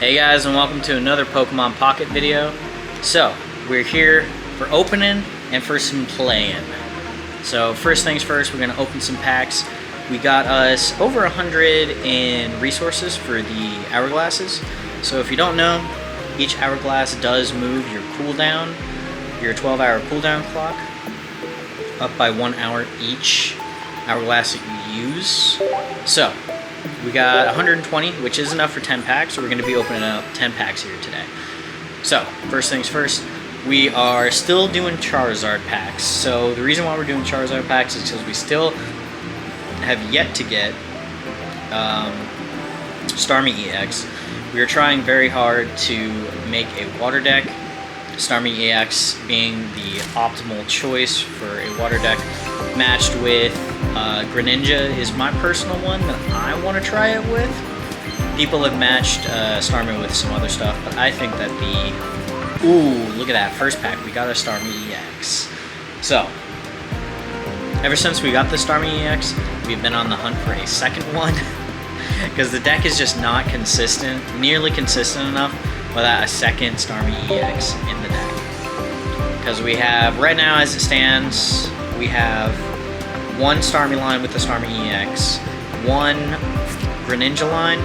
Hey guys, and welcome to another Pokemon Pocket video. So, we're here for opening and for some playing. So, first things first, we're going to open some packs. We got us over 100 in resources for the hourglasses. So if you don't know, each hourglass does move your cooldown, your 12-hour cooldown clock, up by 1 hour each hourglass that you use. So, we got 120, which is enough for 10 packs, so we're going to be opening up 10 packs here today. So, first things first, we are still doing Charizard packs. So, the reason why we're doing Charizard packs is because we still have yet to get Starmie EX. We are trying very hard to make a water deck, Starmie EX being the optimal choice for a water deck, matched with Greninja is my personal one that I want to try it with. People have matched Starmie with some other stuff, but I think that the... Ooh, look at that. First pack, we got a Starmie EX. So, ever since we got the Starmie EX, we've been on the hunt for a second one. Because the deck is just not consistent, nearly consistent enough without a second Starmie EX in the deck. Because we have, right now as it stands, we have one Starmie line with the Starmie EX, one Greninja line.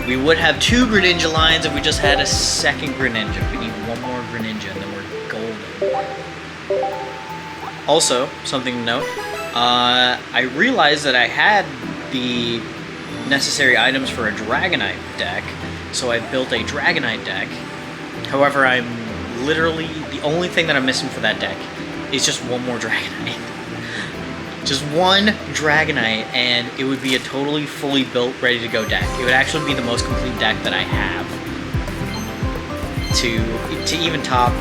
We would have two Greninja lines if we just had a second Greninja. We need one more Greninja and then we're golden. Also, something to note, I realized that I had the necessary items for a Dragonite deck, so I built a Dragonite deck. However, I'm literally, the only thing that I'm missing for that deck is just one more Dragonite. Just one Dragonite, and it would be a totally fully built, ready to go deck. It would actually be the most complete deck that I have to even top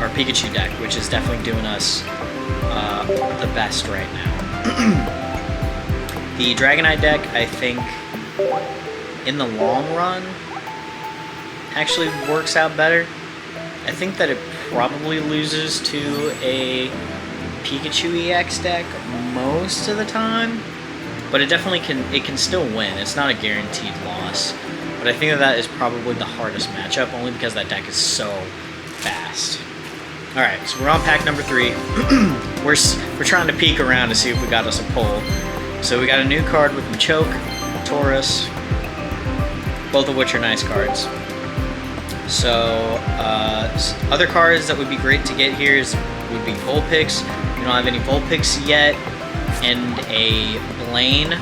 our Pikachu deck, which is definitely doing us the best right now. The Dragonite deck, I think, in the long run, actually works out better. I think that it probably loses to a Pikachu EX deck most of the time, but it definitely can still win. It's not a guaranteed loss, but I think that is probably the hardest matchup, only because that deck is so fast. Alright, so we're on pack number 3. We're trying to peek around to see if we got us a pull. So we got a new card with Machoke, Taurus, both of which are nice cards. So, other cards that would be great to get here would be Vulpix. We don't have any Vulpix yet, and a Blaine,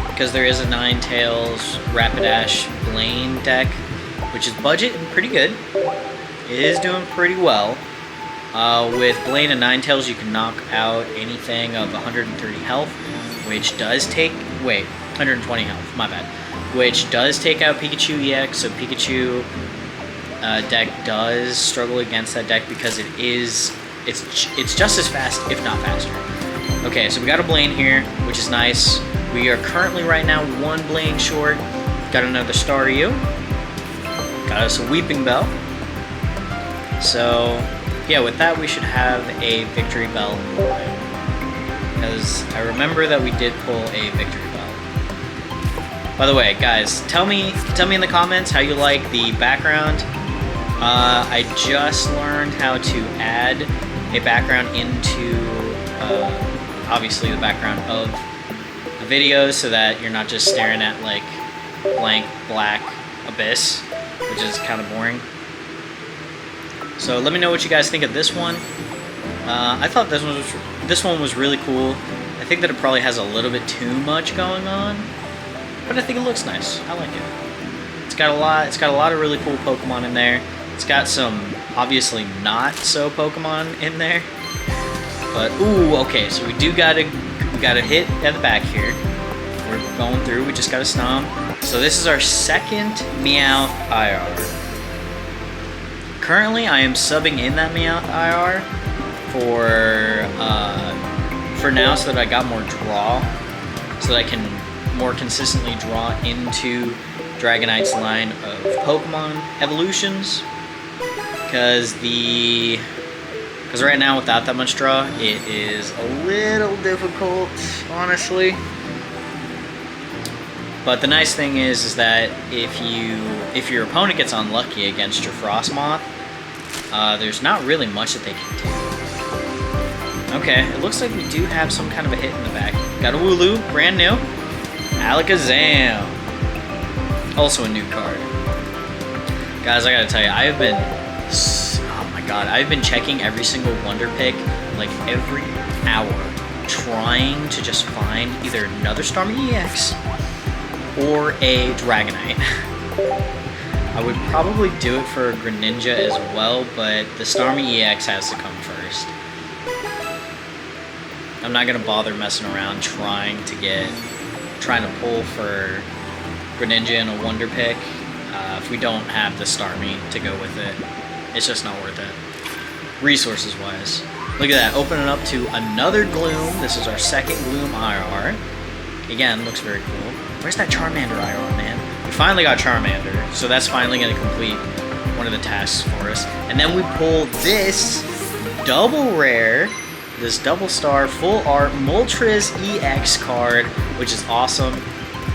because there is a Ninetales Rapidash Blaine deck, which is budget and pretty good. It is doing pretty well. With Blaine and Ninetales, you can knock out anything of 130 health, which does take... Wait, 120 health, my bad. Which does take out Pikachu EX, so Pikachu deck does struggle against that deck because it's just as fast, if not faster. Okay, so we got a Blaine here, which is nice. We are currently right now one Blaine short. Got another Staryu. Got us a Weeping Bell. So, yeah, with that we should have a Victory Bell. Because I remember that we did pull a Victory Bell. By the way, guys, tell me in the comments how you like the background. I just learned how to add a background into, obviously, the background of the videos, so that you're not just staring at, like, blank black abyss, which is kind of boring. So let me know what you guys think of this one. I thought this one was really cool. I think that it probably has a little bit too much going on, but I think it looks nice. I like it. It's got a lot of really cool Pokemon in there. It's got some obviously not so Pokemon in there. But ooh, okay, so we got a hit at the back here. We're going through, we just got a Snom. So this is our second Meowth IR. Currently I am subbing in that Meowth IR for now, so that I got more draw, so that I can more consistently draw into Dragonite's line of Pokemon evolutions. Because right now without that much draw, it is a little difficult, honestly. But the nice thing is that if your opponent gets unlucky against your Frostmoth, there's not really much that they can do. Okay, it looks like we do have some kind of a hit in the back. Got a Wooloo, brand new. Alakazam. Also a new card. Guys, I gotta tell you, oh my god, I've been checking every single Wonder Pick, like every hour, trying to just find either another Starmie EX or a Dragonite. I would probably do it for a Greninja as well, but the Starmie EX has to come first. I'm not gonna bother messing around trying to pull for Greninja and a Wonder Pick if we don't have the Starmie to go with it. It's just not worth it, resources wise. Look at that, opening up to another Gloom. This is our second Gloom IR. Again, looks very cool. Where's that Charmander IR, man? We finally got Charmander, so that's finally going to complete one of the tasks for us. And then we pull this double rare, this double star full art Moltres EX card, which is awesome.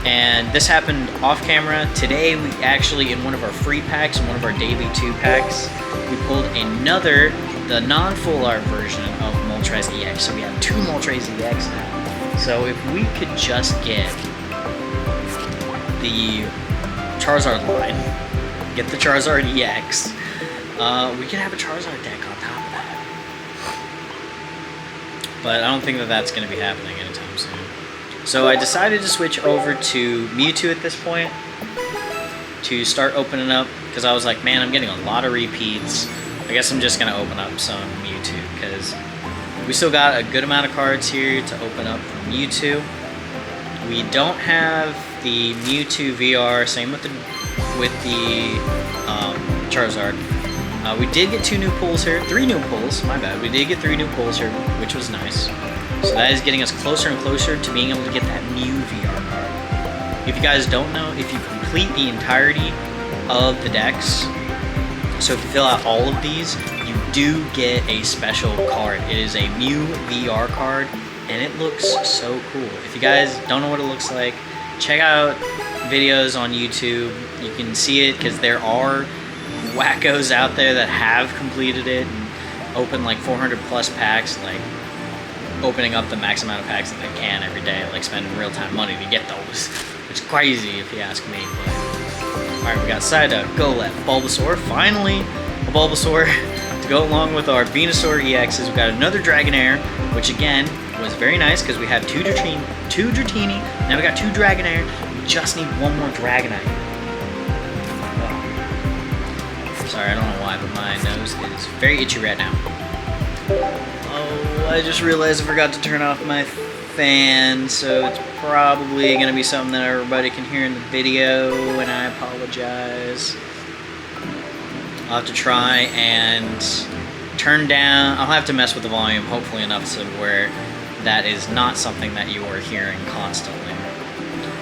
And this happened off camera. Today, we actually, in one of our free packs, in one of our daily 2 packs, we pulled the non-full art version of Moltres EX. So we have 2 Moltres EX now. So if we could just get the Charizard line, get the Charizard EX, we could have a Charizard deck on top of that. But I don't think that that's going to be happening anytime soon. So I decided to switch over to Mewtwo at this point to start opening up, because I was like, man, I'm getting a lot of repeats. I guess I'm just going to open up some Mewtwo, because we still got a good amount of cards here to open up from Mewtwo. We don't have the Mewtwo VR, same with the Charizard. We did get 2 new pulls here, 3 new pulls, my bad. We did get 3 new pulls here, which was nice. So that is getting us closer and closer to being able to get that Mew VR card. If you guys don't know, if you complete the entirety of the decks, so if you fill out all of these, you do get a special card. It is a Mew VR card, and it looks so cool. If you guys don't know what it looks like, check out videos on YouTube. You can see it, because there are wackos out there that have completed it and open like 400 plus packs, like opening up the max amount of packs that they can every day, like spending real-time money to get those. It's crazy if you ask me, but... Alright, we got Psyduck, Golett, Bulbasaur, finally a Bulbasaur to go along with our Venusaur EXs. We got another Dragonair, which again was very nice because we have two Dratini, now we got 2 Dragonair. We just need 1 more Dragonite. Oh. Sorry, I don't know why, but my nose is very itchy right now. Oh, I just realized I forgot to turn off my fan, so it's probably going to be something that everybody can hear in the video, and I apologize. I'll have to try and turn down, I'll have to mess with the volume hopefully enough to where that is not something that you are hearing constantly.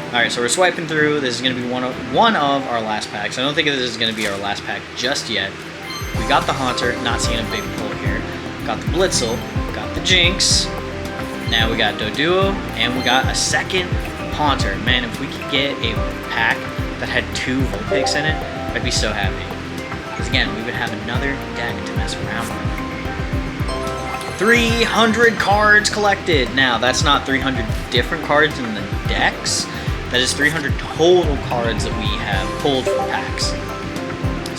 Alright, so we're swiping through. This is going to be one of our last packs. I don't think this is going to be our last pack just yet. We got the Haunter, not seeing a big pull here. Got the Blitzel, got the Jinx. Now we got Doduo, and we got a second Haunter. Man, if we could get a pack that had 2 Vulpix in it, I'd be so happy. Because again, we would have another deck to mess around with. 300 cards collected! Now, that's not 300 different cards in the decks. That is 300 total cards that we have pulled from packs.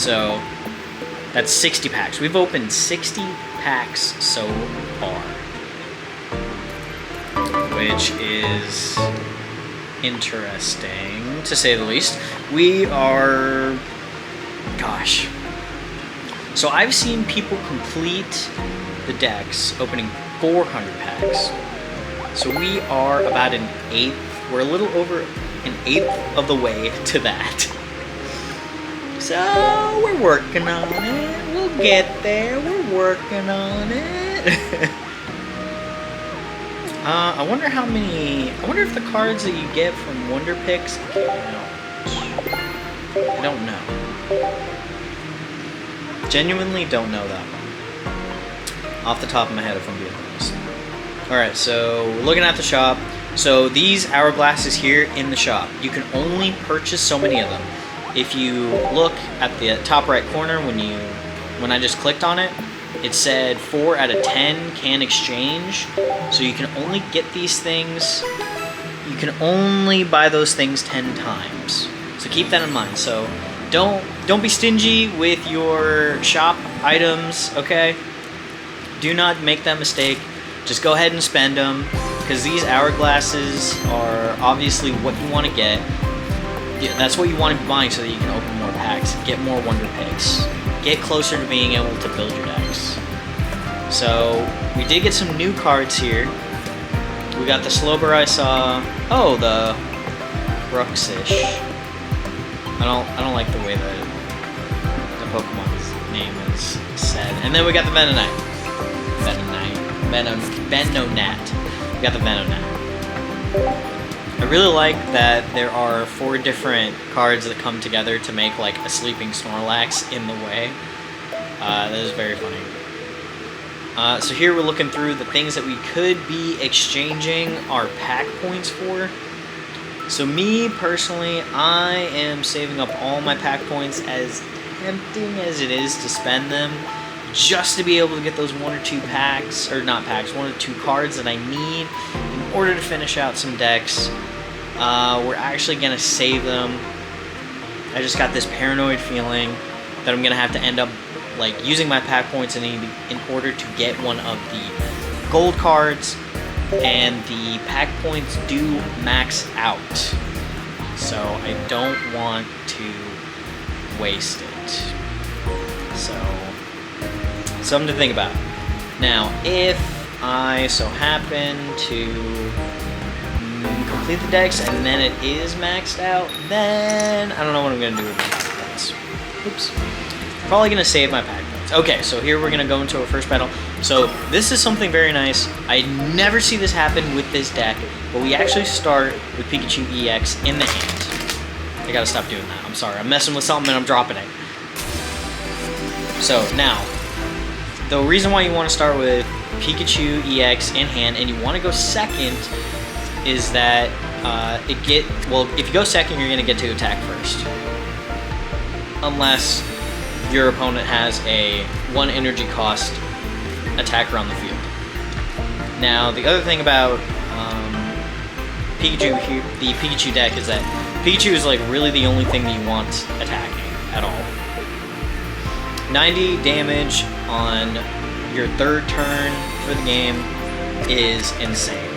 So, that's 60 packs. We've opened 60 packs so far, which is interesting, to say the least. We are... gosh. So I've seen people complete the decks opening 400 packs. So we are about an 1/8, we're a little over an 1/8 of the way to that. So we're working on it. We'll get there. We're working on it. I wonder how many... I wonder if the cards that you get from Wonder Picks count. I don't know. Genuinely don't know that one. Off the top of my head, if I'm being honest. Alright, so we're looking at the shop. So these hourglasses here in the shop, you can only purchase so many of them. If you look at the top right corner, when I just clicked on it, it said 4 out of 10 can exchange. So you can only get these things, you can only buy those things 10 times. So keep that in mind. So don't be stingy with your shop items, okay? Do not make that mistake. Just go ahead and spend them, because these hourglasses are obviously what you want to get. Yeah, that's what you want to be buying so that you can open more packs, get more Wonder Picks, get closer to being able to build your decks. So we did get some new cards here. We got the Slowbur I saw. Oh, the Bruxish. I don't like the way that the Pokemon's name is said. And then we got the Venonat. Venonat. We got the Venonat. I really like that there are 4 different cards that come together to make like a sleeping Snorlax in the way. That is very funny. So here we're looking through the things that we could be exchanging our pack points for. So me personally, I am saving up all my pack points, as tempting as it is to spend them, just to be able to get those 1 or 2 packs, or not packs, 1 or 2 cards that I need in order to finish out some decks. We're actually going to save them. I just got this paranoid feeling that I'm going to have to end up like using my pack points in order to get one of the gold cards, and the pack points do max out. So I don't want to waste it. So something to think about. Now, if I so happen to complete the decks and then it is maxed out, then I don't know what I'm going to do with my pack points. Oops. Probably going to save my pack points. Okay, so here we're going to go into our first battle. So this is something very nice. I never see this happen with this deck, but we actually start with Pikachu EX in the hand. I got to stop doing that. I'm sorry. I'm messing with something and I'm dropping it. So now, the reason why you want to start with Pikachu EX in hand and you want to go second is that if you go second, you're going to get to attack first. Unless your opponent has a 1 energy cost attacker on the field. Now, the other thing about Pikachu here, the Pikachu deck, is that Pikachu is like really the only thing that you want attacking at all. 90 damage on your 3rd turn for the game is insane.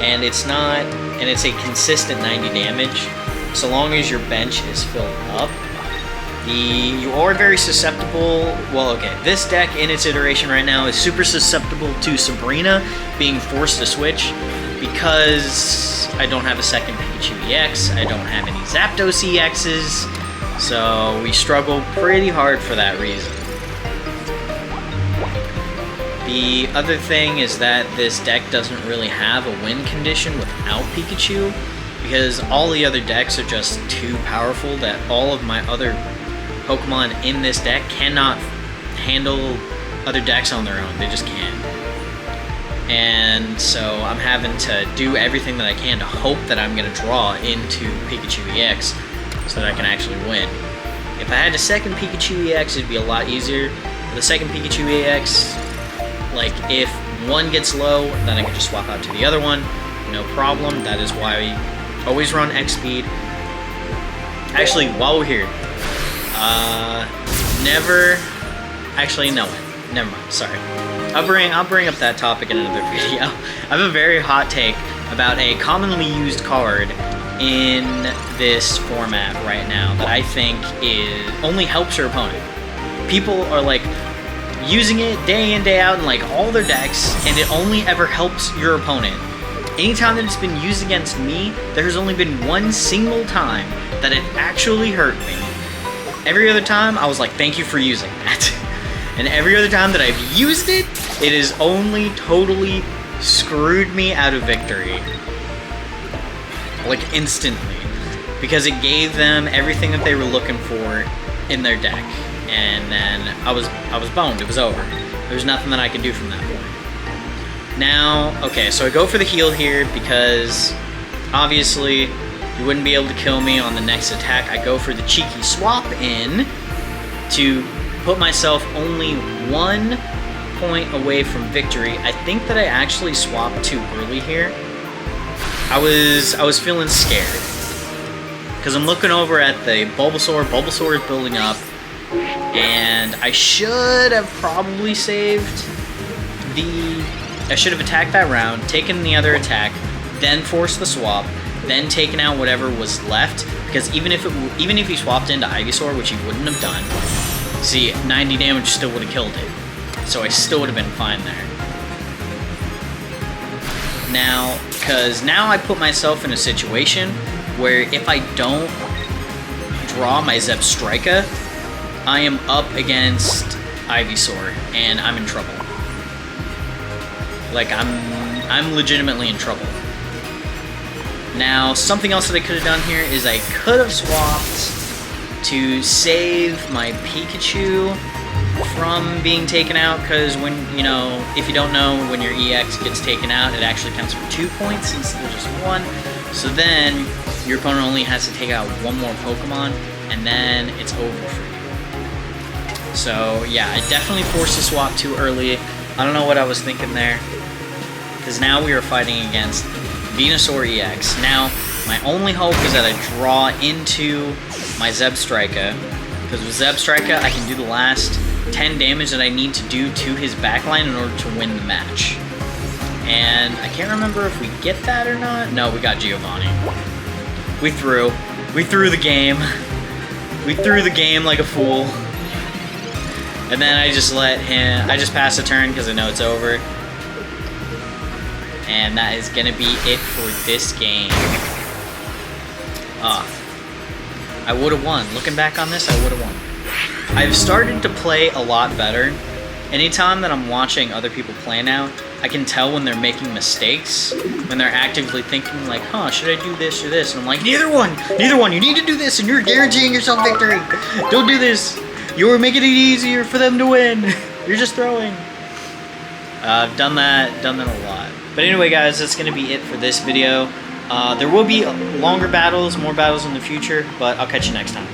And it's a consistent 90 damage, so long as your bench is filled up. You are very susceptible, well, okay, this deck in its iteration right now is super susceptible to Sabrina being forced to switch, because I don't have a second Pikachu EX, I don't have any Zapdos EXs, so we struggle pretty hard for that reason. The other thing is that this deck doesn't really have a win condition without Pikachu, because all the other decks are just too powerful that all of my other Pokemon in this deck cannot handle other decks on their own. They just can't. And so I'm having to do everything that I can to hope that I'm going to draw into Pikachu EX so that I can actually win. If I had a second Pikachu EX, it'd be a lot easier. With the second Pikachu EX, like if one gets low, then I can just swap out to the other one. No problem. That is why we always run X speed. Actually, while we're here, never mind, sorry. I'll bring up that topic in another video. I have a very hot take about a commonly used card in this format right now that I think only helps your opponent. People are like using it day in, day out in like all their decks, and it only ever helps your opponent. Anytime that it's been used against me, there's only been one single time that it actually hurt me. Every other time, I was like, thank you for using that. And every other time that I've used it, it has only totally screwed me out of victory. Like, instantly. Because it gave them everything that they were looking for in their deck. And then I was boned. It was over. There was nothing that I could do from that point. Now, okay, so I go for the heal here because obviously you wouldn't be able to kill me on the next attack. I go for the cheeky swap in to put myself only 1 point away from victory. I think that I actually swapped too early here. I was feeling scared because I'm looking over at the Bulbasaur. Bulbasaur is building up, and I should have probably saved I should have attacked that round, taken the other attack, then forced the swap, then taken out whatever was left. Because even if he swapped into Ivysaur, which he wouldn't have done, see, 90 damage still would have killed it. So I still would have been fine there. Now, because now I put myself in a situation where if I don't draw my Zebstrika, I am up against Ivysaur, and I'm in trouble. Like, I'm legitimately in trouble. Now, something else that I could have done here is I could have swapped to save my Pikachu from being taken out, because when, you know, if you don't know, when your EX gets taken out, it actually counts for 2 points instead of just 1. So then, your opponent only has to take out 1 more Pokemon, and then it's over for you. So, yeah, I definitely forced a swap too early. I don't know what I was thinking there. Because now we are fighting against Venusaur EX. Now, my only hope is that I draw into my Zebstrika. Because with Zebstrika, I can do the last 10 damage that I need to do to his backline in order to win the match. And I can't remember if we get that or not. No, we got Giovanni. We threw the game. We threw the game like a fool. And then I just pass the turn because I know it's over. And that is going to be it for this game. I would have won. Looking back on this, I would have won. I've started to play a lot better. Anytime that I'm watching other people play now, I can tell when they're making mistakes, when they're actively thinking like, huh, should I do this or this? And I'm like, neither one, you need to do this and you're guaranteeing yourself victory. Don't do this. You're making it easier for them to win. You're just throwing. I've done that a lot. But anyway, guys, that's going to be it for this video. There will be longer battles, more battles in the future, but I'll catch you next time.